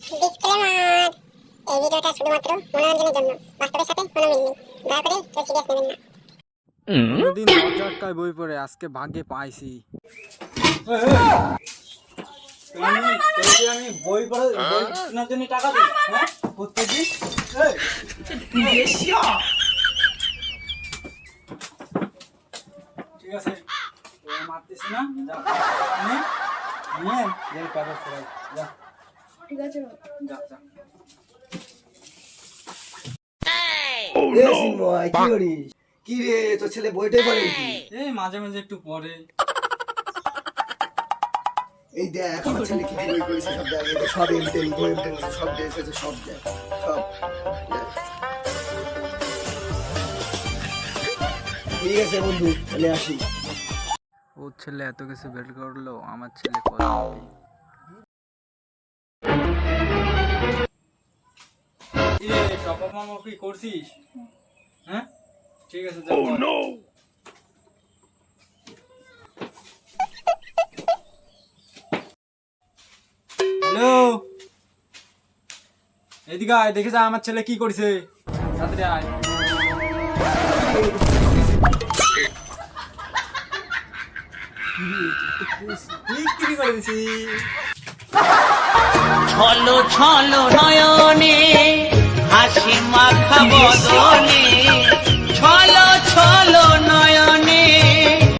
Disclaimer, এই ভিডিওটা শুধুমাত্র মনোরঞ্জনের জন্য, বাস্তবের সাথে কোনো মিল নেই। দয়া করে কেউ সিরিয়াস নেবেন না। কোনোদিন দরজা আটকায় বই পড়ে, আজকে ভাগ্যে পাইছি। আমি বই পড়া বই কেনার জন্য টাকা দিই, হ্যাঁ প্রত্যেকদিন। ঠিক আছে, মারতেছি না, যা নিয়ে যে কাগজ করাই, যা। ঠিক আছে যা যা। কি করিস? কি রে, তোর ছেলে বইটাই পড়ে নাকি? এই মাঝে মাঝে একটু পরে। এই দেখ আমার ছেলে কি বই পড়েছে, সব দেখ, এটা সব এমটেন গোয়েমটেন সব ড্রেস আছে, সব দেখ, সব দেখ। ঠিক আছে বন্ধু, তাহলে আসি। ওর ছেলে এত কিছু বের করলো, আমার ছেলে কত কি রে, টপ আপ মামা কি করছিস? হ্যাঁ ঠিক আছে, যা। হ্যালো, এদিকে আয়, দেখে যা আমার ছেলে কি করছে। তাড়াতাড়ি আয়। বিক্রি করে দিছি। ছলো ছলো নয়নে হাসি মাখা বদনে